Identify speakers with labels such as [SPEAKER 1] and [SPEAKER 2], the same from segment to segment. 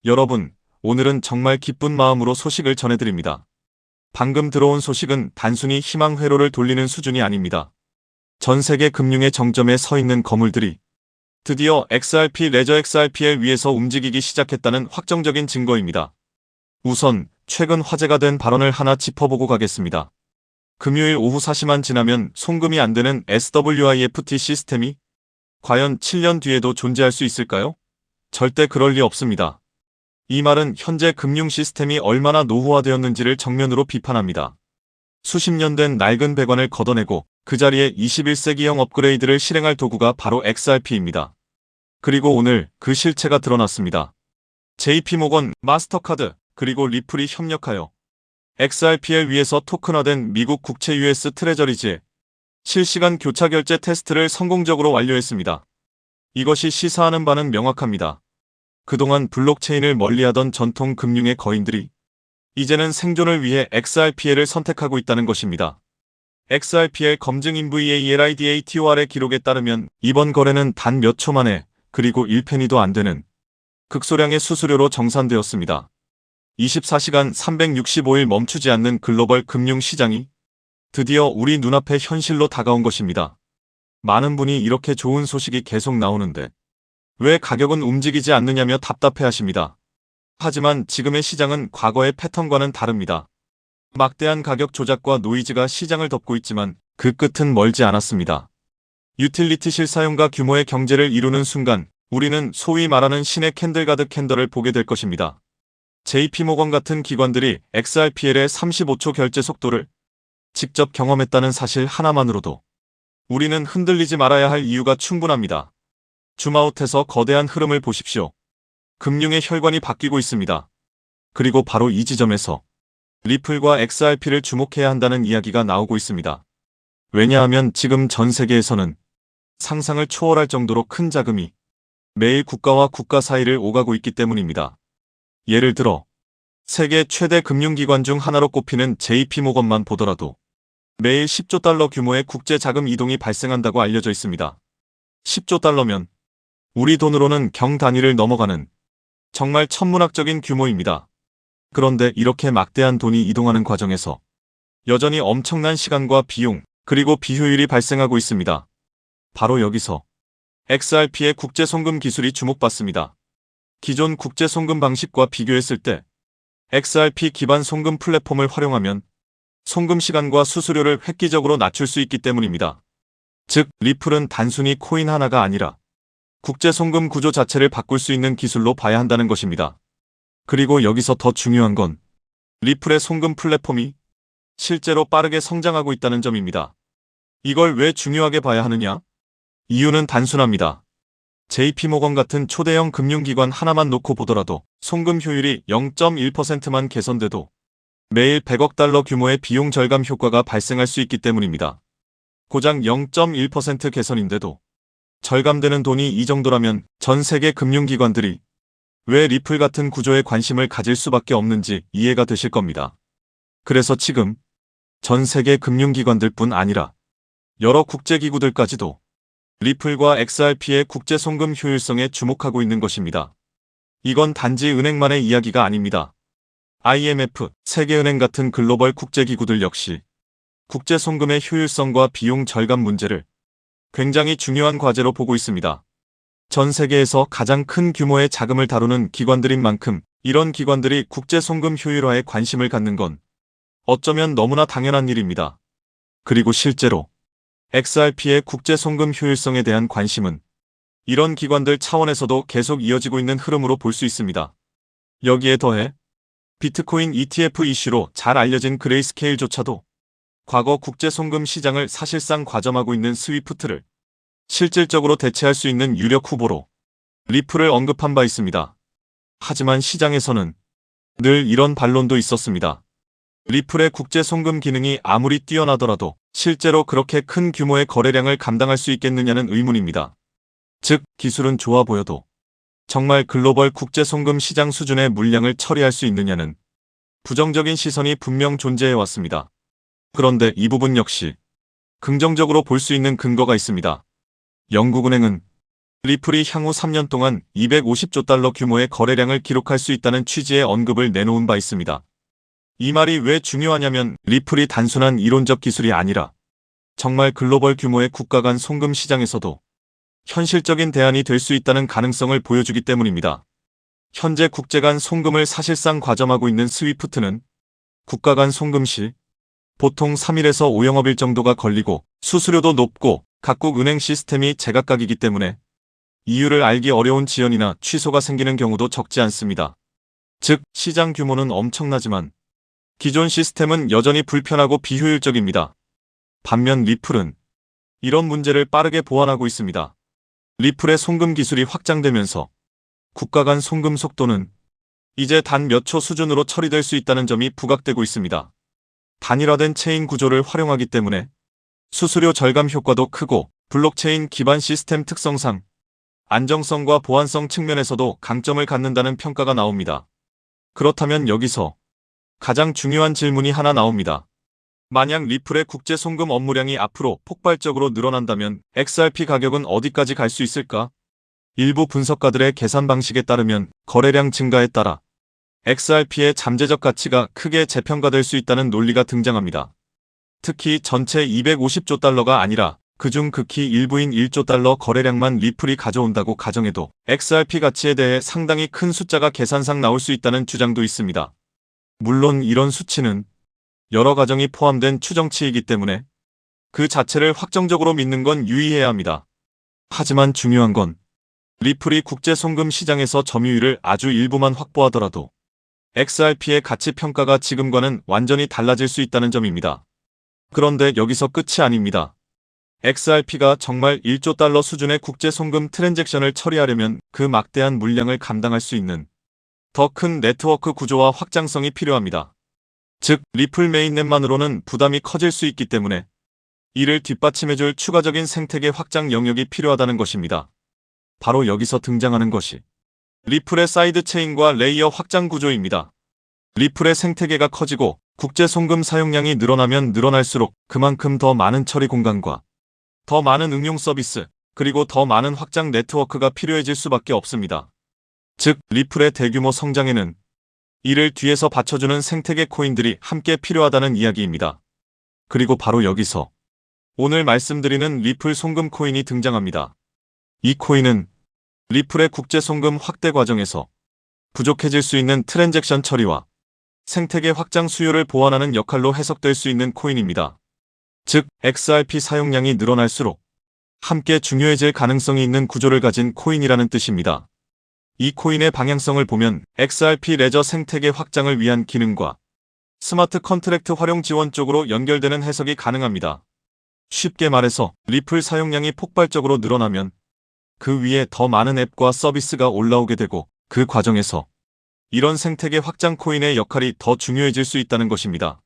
[SPEAKER 1] 여러분, 오늘은 정말 기쁜 마음으로 소식을 전해드립니다. 방금 들어온 소식은 단순히 희망 회로를 돌리는 수준이 아닙니다. 전 세계 금융의 정점에 서 있는 거물들이 드디어 XRP 레저 XRPL 위에서 움직이기 시작했다는 확정적인 증거입니다. 우선 최근 화제가 된 발언을 하나 짚어보고 가겠습니다. 금요일 오후 4시만 지나면 송금이 안 되는 SWIFT 시스템이 과연 7년 뒤에도 존재할 수 있을까요? 절대 그럴 리 없습니다. 이 말은 현재 금융 시스템이 얼마나 노후화되었는지를 정면으로 비판합니다. 수십 년 된 낡은 배관을 걷어내고 그 자리에 21세기형 업그레이드를 실행할 도구가 바로 XRP입니다. 그리고 오늘 그 실체가 드러났습니다. JP모건, 마스터카드, 그리고 리플이 협력하여 XRPL 위에서 토큰화된 미국 국채 US 트레저리지의 실시간 교차 결제 테스트를 성공적으로 완료했습니다. 이것이 시사하는 바는 명확합니다. 그동안 블록체인을 멀리하던 전통 금융의 거인들이 이제는 생존을 위해 XRPL을 선택하고 있다는 것입니다. XRPL 검증 InvALIDATOR의 기록에 따르면 이번 거래는 단 몇 초 만에 그리고 1페니도 안 되는 극소량의 수수료로 정산되었습니다. 24시간 365일 멈추지 않는 글로벌 금융 시장이 드디어 우리 눈앞에 현실로 다가온 것입니다. 많은 분이 이렇게 좋은 소식이 계속 나오는데 왜 가격은 움직이지 않느냐며 답답해하십니다. 하지만 지금의 시장은 과거의 패턴과는 다릅니다. 막대한 가격 조작과 노이즈가 시장을 덮고 있지만 그 끝은 멀지 않았습니다. 유틸리티 실사용가 규모의 경제를 이루는 순간 우리는 소위 말하는 신의 캔들 가득 캔들을 보게 될 것입니다. JP모건 같은 기관들이 XRPL의 35초 결제 속도를 직접 경험했다는 사실 하나만으로도 우리는 흔들리지 말아야 할 이유가 충분합니다. 줌아웃해서 거대한 흐름을 보십시오. 금융의 혈관이 바뀌고 있습니다. 그리고 바로 이 지점에서 리플과 XRP를 주목해야 한다는 이야기가 나오고 있습니다. 왜냐하면 지금 전 세계에서는 상상을 초월할 정도로 큰 자금이 매일 국가와 국가 사이를 오가고 있기 때문입니다. 예를 들어 세계 최대 금융기관 중 하나로 꼽히는 JP모건만 보더라도 매일 10조 달러 규모의 국제 자금 이동이 발생한다고 알려져 있습니다. 10조 달러면 우리 돈으로는 경 단위를 넘어가는 정말 천문학적인 규모입니다. 그런데 이렇게 막대한 돈이 이동하는 과정에서 여전히 엄청난 시간과 비용 그리고 비효율이 발생하고 있습니다. 바로 여기서 XRP의 국제송금 기술이 주목받습니다. 기존 국제송금 방식과 비교했을 때 XRP 기반 송금 플랫폼을 활용하면 송금 시간과 수수료를 획기적으로 낮출 수 있기 때문입니다. 즉, 리플은 단순히 코인 하나가 아니라 국제송금 구조 자체를 바꿀 수 있는 기술로 봐야 한다는 것입니다. 그리고 여기서 더 중요한 건 리플의 송금 플랫폼이 실제로 빠르게 성장하고 있다는 점입니다. 이걸 왜 중요하게 봐야 하느냐? 이유는 단순합니다. JP모건 같은 초대형 금융기관 하나만 놓고 보더라도 송금 효율이 0.1%만 개선돼도 매일 100억 달러 규모의 비용 절감 효과가 발생할 수 있기 때문입니다. 고작 0.1% 개선인데도 절감되는 돈이 이 정도라면 전 세계 금융기관들이 왜 리플 같은 구조에 관심을 가질 수밖에 없는지 이해가 되실 겁니다. 그래서 지금 전 세계 금융기관들뿐 아니라 여러 국제기구들까지도 리플과 XRP의 국제송금 효율성에 주목하고 있는 것입니다. 이건 단지 은행만의 이야기가 아닙니다. IMF, 세계은행 같은 글로벌 국제기구들 역시 국제송금의 효율성과 비용 절감 문제를 굉장히 중요한 과제로 보고 있습니다. 전 세계에서 가장 큰 규모의 자금을 다루는 기관들인 만큼 이런 기관들이 국제송금 효율화에 관심을 갖는 건 어쩌면 너무나 당연한 일입니다. 그리고 실제로 XRP의 국제송금 효율성에 대한 관심은 이런 기관들 차원에서도 계속 이어지고 있는 흐름으로 볼 수 있습니다. 여기에 더해 비트코인 ETF 이슈로 잘 알려진 그레이스케일조차도 과거 국제송금 시장을 사실상 과점하고 있는 스위프트를 실질적으로 대체할 수 있는 유력 후보로 리플을 언급한 바 있습니다. 하지만 시장에서는 늘 이런 반론도 있었습니다. 리플의 국제송금 기능이 아무리 뛰어나더라도 실제로 그렇게 큰 규모의 거래량을 감당할 수 있겠느냐는 의문입니다. 즉, 기술은 좋아 보여도 정말 글로벌 국제송금 시장 수준의 물량을 처리할 수 있느냐는 부정적인 시선이 분명 존재해왔습니다. 그런데 이 부분 역시 긍정적으로 볼 수 있는 근거가 있습니다. 영국은행은 리플이 향후 3년 동안 250조 달러 규모의 거래량을 기록할 수 있다는 취지의 언급을 내놓은 바 있습니다. 이 말이 왜 중요하냐면 리플이 단순한 이론적 기술이 아니라 정말 글로벌 규모의 국가 간 송금 시장에서도 현실적인 대안이 될 수 있다는 가능성을 보여주기 때문입니다. 현재 국제 간 송금을 사실상 과점하고 있는 스위프트는 국가 간 송금 시 보통 3일에서 5영업일 정도가 걸리고 수수료도 높고 각국 은행 시스템이 제각각이기 때문에 이유를 알기 어려운 지연이나 취소가 생기는 경우도 적지 않습니다. 즉, 시장 규모는 엄청나지만 기존 시스템은 여전히 불편하고 비효율적입니다. 반면 리플은 이런 문제를 빠르게 보완하고 있습니다. 리플의 송금 기술이 확장되면서 국가 간 송금 속도는 이제 단 몇 초 수준으로 처리될 수 있다는 점이 부각되고 있습니다. 단일화된 체인 구조를 활용하기 때문에 수수료 절감 효과도 크고 블록체인 기반 시스템 특성상 안정성과 보안성 측면에서도 강점을 갖는다는 평가가 나옵니다. 그렇다면 여기서 가장 중요한 질문이 하나 나옵니다. 만약 리플의 국제 송금 업무량이 앞으로 폭발적으로 늘어난다면 XRP 가격은 어디까지 갈 수 있을까? 일부 분석가들의 계산 방식에 따르면 거래량 증가에 따라 XRP의 잠재적 가치가 크게 재평가될 수 있다는 논리가 등장합니다. 특히 전체 250조 달러가 아니라 그중 극히 일부인 1조 달러 거래량만 리플이 가져온다고 가정해도 XRP 가치에 대해 상당히 큰 숫자가 계산상 나올 수 있다는 주장도 있습니다. 물론 이런 수치는 여러 가정이 포함된 추정치이기 때문에 그 자체를 확정적으로 믿는 건 유의해야 합니다. 하지만 중요한 건 리플이 국제 송금 시장에서 점유율을 아주 일부만 확보하더라도 XRP의 가치 평가가 지금과는 완전히 달라질 수 있다는 점입니다. 그런데 여기서 끝이 아닙니다. XRP가 정말 1조 달러 수준의 국제 송금 트랜잭션을 처리하려면 그 막대한 물량을 감당할 수 있는 더 큰 네트워크 구조와 확장성이 필요합니다. 즉, 리플 메인넷만으로는 부담이 커질 수 있기 때문에 이를 뒷받침해줄 추가적인 생태계 확장 영역이 필요하다는 것입니다. 바로 여기서 등장하는 것이 리플의 사이드 체인과 레이어 확장 구조입니다. 리플의 생태계가 커지고 국제 송금 사용량이 늘어나면 늘어날수록 그만큼 더 많은 처리 공간과 더 많은 응용 서비스, 그리고 더 많은 확장 네트워크가 필요해질 수밖에 없습니다. 즉, 리플의 대규모 성장에는 이를 뒤에서 받쳐주는 생태계 코인들이 함께 필요하다는 이야기입니다. 그리고 바로 여기서 오늘 말씀드리는 리플 송금 코인이 등장합니다. 이 코인은 리플의 국제 송금 확대 과정에서 부족해질 수 있는 트랜잭션 처리와 생태계 확장 수요를 보완하는 역할로 해석될 수 있는 코인입니다. 즉, XRP 사용량이 늘어날수록 함께 중요해질 가능성이 있는 구조를 가진 코인이라는 뜻입니다. 이 코인의 방향성을 보면 XRP 레저 생태계 확장을 위한 기능과 스마트 컨트랙트 활용 지원 쪽으로 연결되는 해석이 가능합니다. 쉽게 말해서 리플 사용량이 폭발적으로 늘어나면 그 위에 더 많은 앱과 서비스가 올라오게 되고 그 과정에서 이런 생태계 확장 코인의 역할이 더 중요해질 수 있다는 것입니다.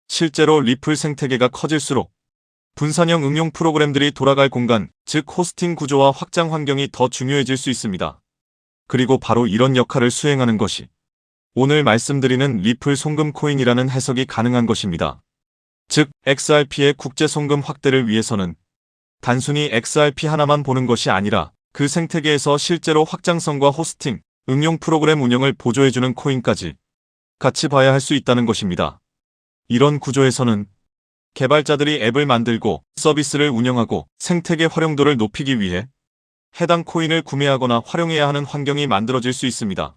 [SPEAKER 1] 실제로 리플 생태계가 커질수록 분산형 응용 프로그램들이 돌아갈 공간, 즉 호스팅 구조와 확장 환경이 더 중요해질 수 있습니다. 그리고 바로 이런 역할을 수행하는 것이 오늘 말씀드리는 리플 송금 코인이라는 해석이 가능한 것입니다. 즉, XRP의 국제 송금 확대를 위해서는 단순히 XRP 하나만 보는 것이 아니라 그 생태계에서 실제로 확장성과 호스팅, 응용 프로그램 운영을 보조해주는 코인까지 같이 봐야 할 수 있다는 것입니다. 이런 구조에서는 개발자들이 앱을 만들고 서비스를 운영하고 생태계 활용도를 높이기 위해 해당 코인을 구매하거나 활용해야 하는 환경이 만들어질 수 있습니다.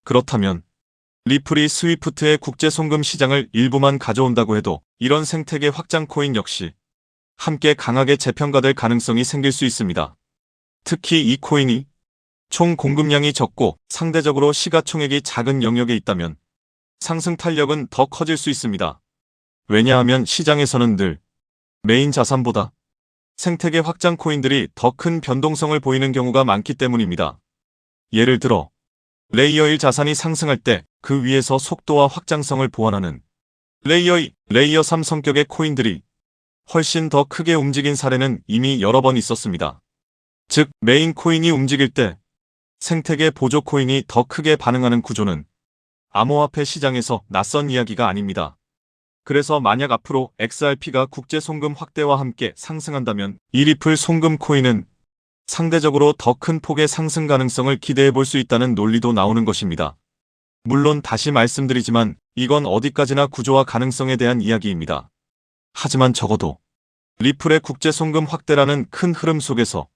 [SPEAKER 1] 그렇다면 리플이 스위프트의 국제 송금 시장을 일부만 가져온다고 해도 이런 생태계 확장 코인 역시 함께 강하게 재평가될 가능성이 생길 수 있습니다. 특히 이 코인이 총 공급량이 적고 상대적으로 시가총액이 작은 영역에 있다면 상승 탄력은 더 커질 수 있습니다. 왜냐하면 시장에서는 늘 메인 자산보다 생태계 확장 코인들이 더 큰 변동성을 보이는 경우가 많기 때문입니다. 예를 들어 레이어 1 자산이 상승할 때 그 위에서 속도와 확장성을 보완하는 레이어 2, 레이어 3 성격의 코인들이 훨씬 더 크게 움직인 사례는 이미 여러 번 있었습니다. 즉, 메인 코인이 움직일 때 생태계 보조 코인이 더 크게 반응하는 구조는 암호화폐 시장에서 낯선 이야기가 아닙니다. 그래서 만약 앞으로 XRP가 국제 송금 확대와 함께 상승한다면 이 리플 송금 코인은 상대적으로 더 큰 폭의 상승 가능성을 기대해 볼 수 있다는 논리도 나오는 것입니다. 물론 다시 말씀드리지만 이건 어디까지나 구조와 가능성에 대한 이야기입니다. 하지만 적어도 리플의 국제 송금 확대라는 큰 흐름 속에서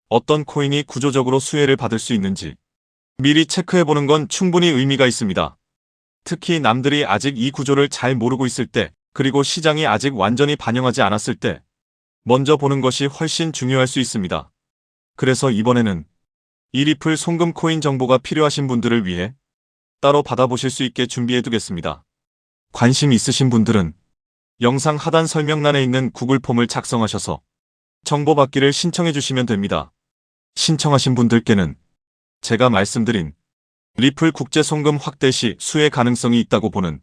[SPEAKER 1] 어떤 코인이 구조적으로 수혜를 받을 수 있는지 미리 체크해보는 건 충분히 의미가 있습니다. 특히 남들이 아직 이 구조를 잘 모르고 있을 때, 그리고 시장이 아직 완전히 반영하지 않았을 때 먼저 보는 것이 훨씬 중요할 수 있습니다. 그래서 이번에는 이 리플 송금 코인 정보가 필요하신 분들을 위해 따로 받아보실 수 있게 준비해두겠습니다. 관심 있으신 분들은 영상 하단 설명란에 있는 구글 폼을 작성하셔서 정보 받기를 신청해 주시면 됩니다. 신청하신 분들께는 제가 말씀드린 리플 국제 송금 확대 시 수혜 가능성이 있다고 보는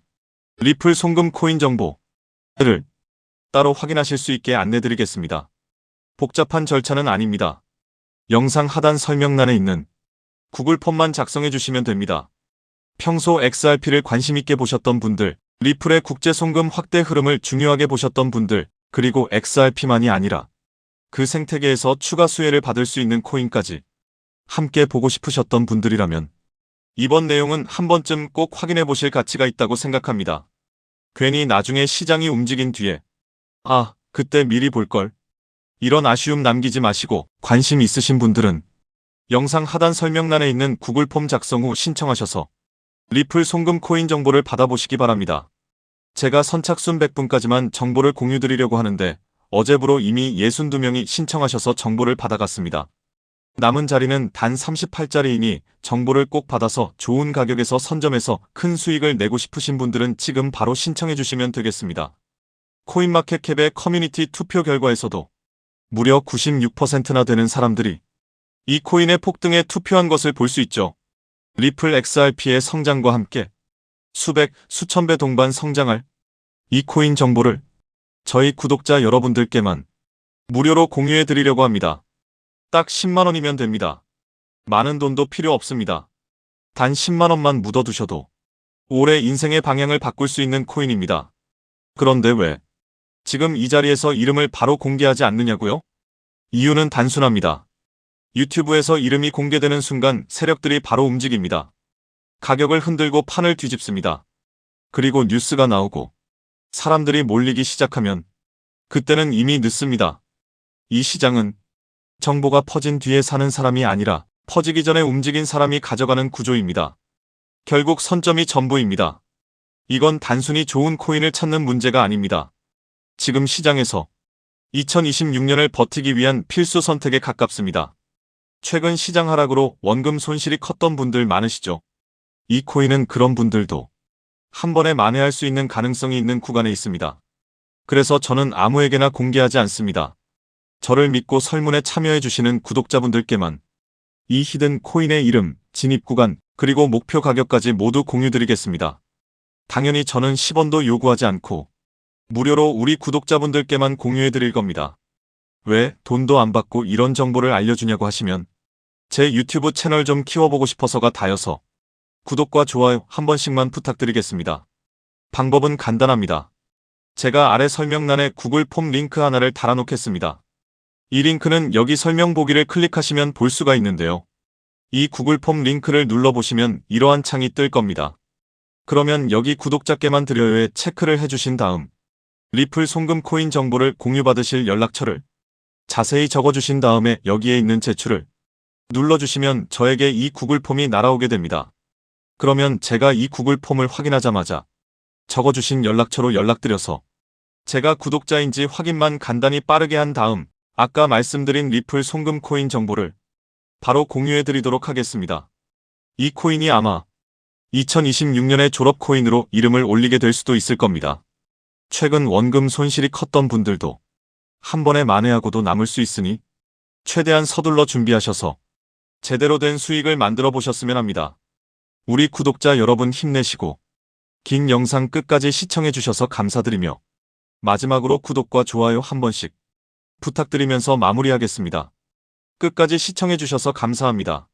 [SPEAKER 1] 리플 송금 코인 정보를 따로 확인하실 수 있게 안내드리겠습니다. 복잡한 절차는 아닙니다. 영상 하단 설명란에 있는 구글 폼만 작성해 주시면 됩니다. 평소 XRP를 관심있게 보셨던 분들, 리플의 국제 송금 확대 흐름을 중요하게 보셨던 분들, 그리고 XRP만이 아니라 그 생태계에서 추가 수혜를 받을 수 있는 코인까지 함께 보고 싶으셨던 분들이라면 이번 내용은 한 번쯤 꼭 확인해 보실 가치가 있다고 생각합니다. 괜히 나중에 시장이 움직인 뒤에 그때 미리 볼걸. 이런 아쉬움 남기지 마시고 관심 있으신 분들은 영상 하단 설명란에 있는 구글 폼 작성 후 신청하셔서 리플 송금 코인 정보를 받아보시기 바랍니다. 제가 선착순 100분까지만 정보를 공유드리려고 하는데 어제부로 이미 62명이 신청하셔서 정보를 받아갔습니다. 남은 자리는 단 38자리이니 정보를 꼭 받아서 좋은 가격에서 선점해서 큰 수익을 내고 싶으신 분들은 지금 바로 신청해 주시면 되겠습니다. 코인마켓캡의 커뮤니티 투표 결과에서도 무려 96%나 되는 사람들이 이 코인의 폭등에 투표한 것을 볼 수 있죠. 리플 XRP의 성장과 함께 수백, 수천 배 동반 성장할 이 코인 정보를 저희 구독자 여러분들께만 무료로 공유해 드리려고 합니다. 딱 10만원이면 됩니다. 많은 돈도 필요 없습니다. 단 10만원만 묻어두셔도 올해 인생의 방향을 바꿀 수 있는 코인입니다. 그런데 왜 지금 이 자리에서 이름을 바로 공개하지 않느냐고요? 이유는 단순합니다. 유튜브에서 이름이 공개되는 순간 세력들이 바로 움직입니다. 가격을 흔들고 판을 뒤집습니다. 그리고 뉴스가 나오고 사람들이 몰리기 시작하면 그때는 이미 늦습니다. 이 시장은 정보가 퍼진 뒤에 사는 사람이 아니라 퍼지기 전에 움직인 사람이 가져가는 구조입니다. 결국 선점이 전부입니다. 이건 단순히 좋은 코인을 찾는 문제가 아닙니다. 지금 시장에서 2026년을 버티기 위한 필수 선택에 가깝습니다. 최근 시장 하락으로 원금 손실이 컸던 분들 많으시죠? 이 코인은 그런 분들도 한 번에 만회할 수 있는 가능성이 있는 구간에 있습니다. 그래서 저는 아무에게나 공개하지 않습니다. 저를 믿고 설문에 참여해주시는 구독자분들께만 이 히든 코인의 이름, 진입 구간, 그리고 목표 가격까지 모두 공유드리겠습니다. 당연히 저는 10원도 요구하지 않고 무료로 우리 구독자분들께만 공유해드릴 겁니다. 왜 돈도 안 받고 이런 정보를 알려주냐고 하시면 제 유튜브 채널 좀 키워보고 싶어서가 다여서 구독과 좋아요 한 번씩만 부탁드리겠습니다. 방법은 간단합니다. 제가 아래 설명란에 구글 폼 링크 하나를 달아놓겠습니다. 이 링크는 여기 설명 보기를 클릭하시면 볼 수가 있는데요. 이 구글 폼 링크를 눌러보시면 이러한 창이 뜰 겁니다. 그러면 여기 구독자께만 드려요에 체크를 해주신 다음 리플 송금 코인 정보를 공유받으실 연락처를 자세히 적어주신 다음에 여기에 있는 제출을 눌러주시면 저에게 이 구글 폼이 날아오게 됩니다. 그러면 제가 이 구글 폼을 확인하자마자 적어주신 연락처로 연락드려서 제가 구독자인지 확인만 간단히 빠르게 한 다음 아까 말씀드린 리플 송금 코인 정보를 바로 공유해드리도록 하겠습니다. 이 코인이 아마 2026년의 졸업 코인으로 이름을 올리게 될 수도 있을 겁니다. 최근 원금 손실이 컸던 분들도 한 번에 만회하고도 남을 수 있으니 최대한 서둘러 준비하셔서 제대로 된 수익을 만들어 보셨으면 합니다. 우리 구독자 여러분 힘내시고 긴 영상 끝까지 시청해 주셔서 감사드리며 마지막으로 구독과 좋아요 한 번씩 부탁드리면서 마무리하겠습니다. 끝까지 시청해 주셔서 감사합니다.